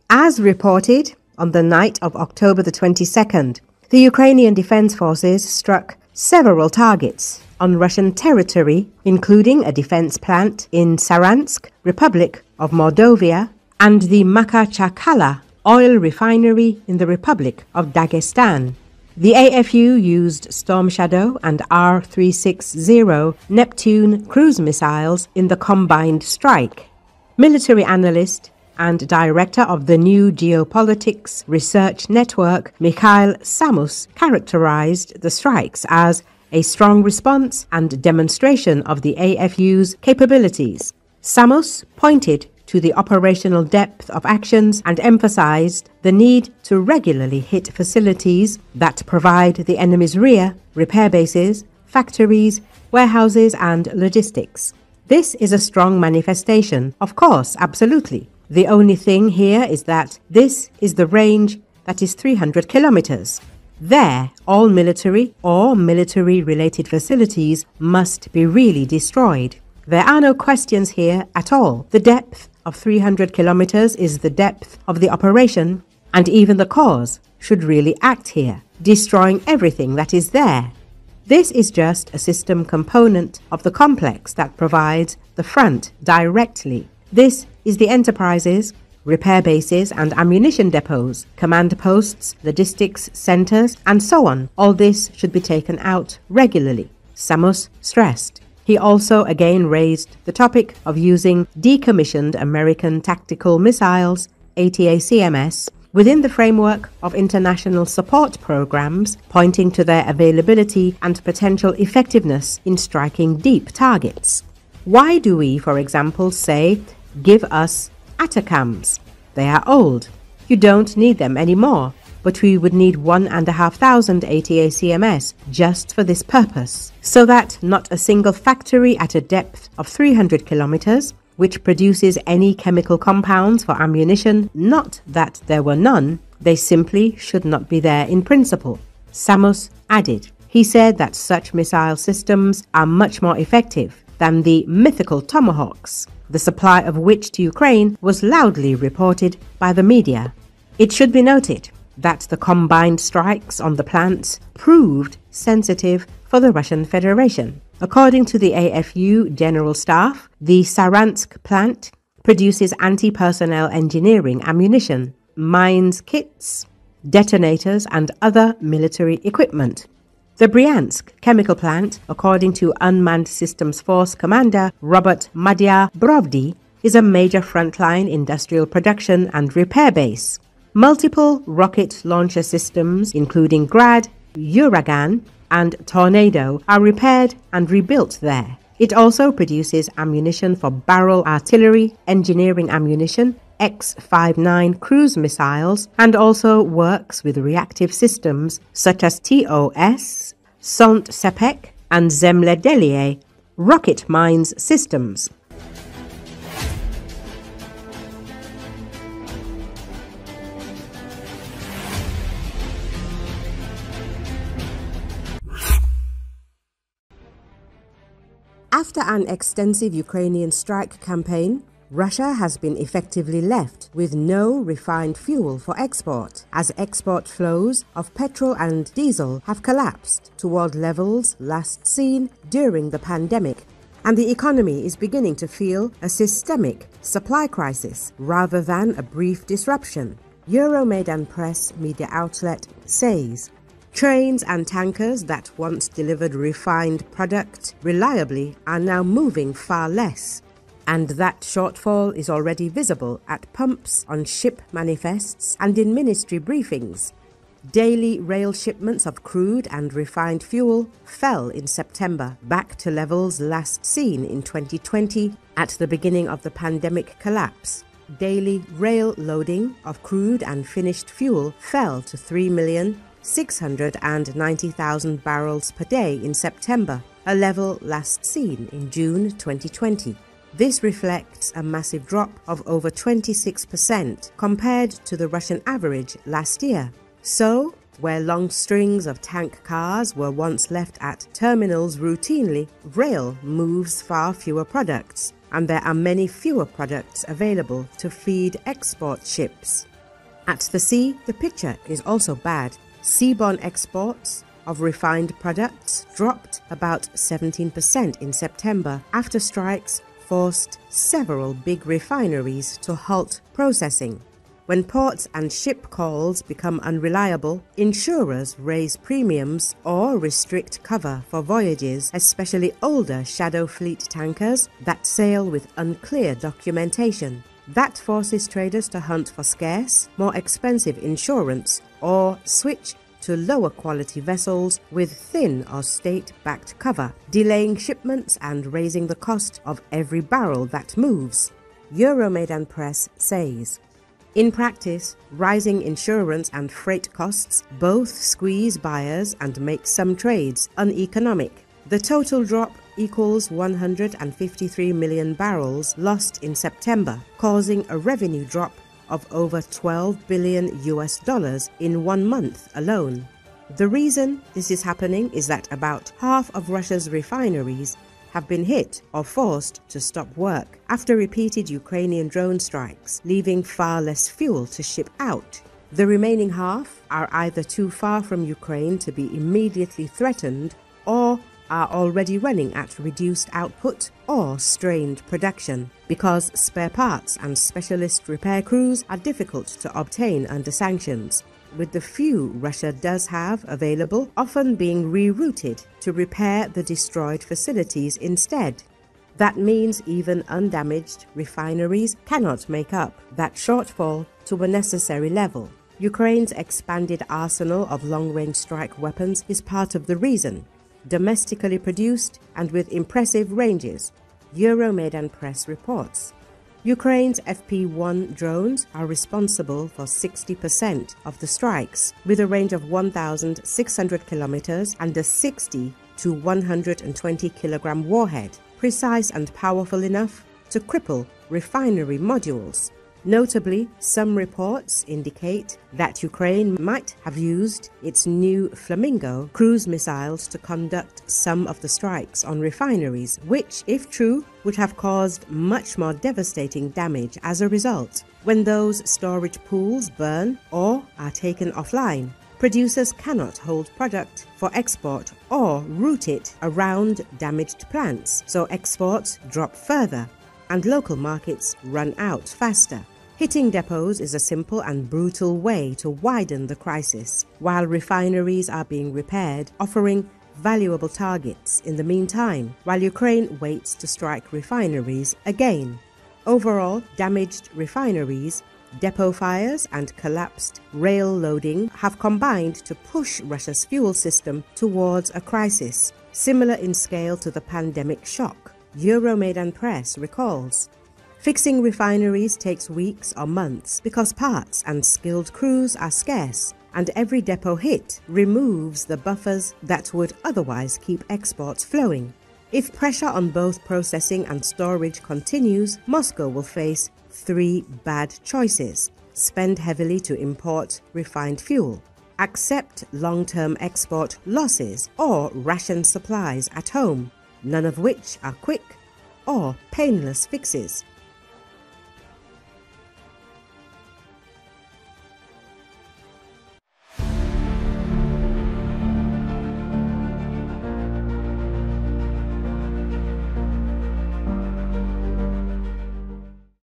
As reported on the night of October the 22nd, the Ukrainian Defense Forces struck several targets on Russian territory, including a defense plant in Saransk, Republic of Mordovia, and the Makhachkala oil refinery in the Republic of Dagestan. The AFU used Storm Shadow and R-360 Neptune cruise missiles in the combined strike. Military analyst and director of the new Geopolitics research network, Mikhail Samus, characterized the strikes as a strong response and demonstration of the AFU's capabilities. Samus pointed to the operational depth of actions and emphasized the need to regularly hit facilities that provide the enemy's rear, repair bases, factories, warehouses, and logistics. This is a strong manifestation, of course, absolutely. The only thing here is that this is the range that is 300 kilometers. There, all military or military-related facilities must be really destroyed. There are no questions here at all. The depth of 300 kilometers is the depth of the operation, and even the cause should really act here, destroying everything that is there. This is just a system component of the complex that provides the front directly. This is the enterprises, repair bases and ammunition depots, command posts, logistics centers, and so on. All this should be taken out regularly, Samus stressed. He also again raised the topic of using decommissioned American tactical missiles, ATACMS, within the framework of international support programs, pointing to their availability and potential effectiveness in striking deep targets. Why do we, for example, say, give us ATACMS? They are old. You don't need them anymore. But we would need 1,500 ATACMS just for this purpose, so that not a single factory at a depth of 300 kilometers, which produces any chemical compounds for ammunition, not that there were none, they simply should not be there in principle. Samus added. He said that such missile systems are much more effective than the mythical Tomahawks, the supply of which to Ukraine was loudly reported by the media. It should be noted that the combined strikes on the plants proved sensitive for the Russian Federation. According to the AFU General Staff, the Saransk plant produces anti-personnel engineering ammunition, mines kits, detonators, and other military equipment. The Bryansk chemical plant, according to Unmanned Systems Force Commander Robert Madia Brovdi, is a major frontline industrial production and repair base. Multiple rocket launcher systems, including Grad, Uragan, and Tornado, are repaired and rebuilt there. It also produces ammunition for barrel artillery, engineering ammunition, X-59 cruise missiles, and also works with reactive systems such as TOS, Sant Sepek, and Zemledeliye rocket mines systems. After an extensive Ukrainian strike campaign, Russia has been effectively left with no refined fuel for export, as export flows of petrol and diesel have collapsed toward levels last seen during the pandemic, and the economy is beginning to feel a systemic supply crisis rather than a brief disruption, Euromaidan press media outlet says. Trains and tankers that once delivered refined product reliably are now moving far less, and that shortfall is already visible at pumps, on ship manifests, and in ministry briefings. Daily rail shipments of crude and refined fuel fell in September, back to levels last seen in 2020 at the beginning of the pandemic collapse. Daily rail loading of crude and finished fuel fell to 3,690,000 barrels per day in September, a level last seen in June 2020. This reflects a massive drop of over 26% compared to the Russian average last year. So, where long strings of tank cars were once left at terminals routinely, rail moves far fewer products, and there are many fewer products available to feed export ships. At the sea, the picture is also bad. Seaborne exports of refined products dropped about 17% in September after strikes forced several big refineries to halt processing. When ports and ship calls become unreliable, insurers raise premiums or restrict cover for voyages, especially older shadow fleet tankers that sail with unclear documentation. That forces traders to hunt for scarce, more expensive insurance or switch to lower quality vessels with thin or state-backed cover, delaying shipments and raising the cost of every barrel that moves, Euromaidan Press says. In practice, rising insurance and freight costs both squeeze buyers and make some trades uneconomic. The total drop equals 153 million barrels lost in September, causing a revenue drop of over $12 billion in 1 month alone. The reason this is happening is that about half of Russia's refineries have been hit or forced to stop work after repeated Ukrainian drone strikes, leaving far less fuel to ship out. The remaining half are either too far from Ukraine to be immediately threatened or are already running at reduced output or strained production because spare parts and specialist repair crews are difficult to obtain under sanctions, with the few Russia does have available often being rerouted to repair the destroyed facilities instead. That means even undamaged refineries cannot make up that shortfall to a necessary level. Ukraine's expanded arsenal of long-range strike weapons is part of the reason. Domestically produced and with impressive ranges, Euromaidan Press reports. Ukraine's FP-1 drones are responsible for 60% of the strikes, with a range of 1,600 kilometers and a 60 to 120 kilogram warhead, precise and powerful enough to cripple refinery modules. Notably, some reports indicate that Ukraine might have used its new Flamingo cruise missiles to conduct some of the strikes on refineries, which, if true, would have caused much more devastating damage as a result. When those storage pools burn or are taken offline, producers cannot hold product for export or route it around damaged plants, so exports drop further and local markets run out faster. Hitting depots is a simple and brutal way to widen the crisis, while refineries are being repaired, offering valuable targets in the meantime, while Ukraine waits to strike refineries again. Overall, damaged refineries, depot fires and collapsed rail loading have combined to push Russia's fuel system towards a crisis, similar in scale to the pandemic shock, Euromaidan Press recalls. Fixing refineries takes weeks or months because parts and skilled crews are scarce, and every depot hit removes the buffers that would otherwise keep exports flowing. If pressure on both processing and storage continues, Moscow will face 3 bad choices: spend heavily to import refined fuel, accept long-term export losses, or ration supplies at home, none of which are quick or painless fixes.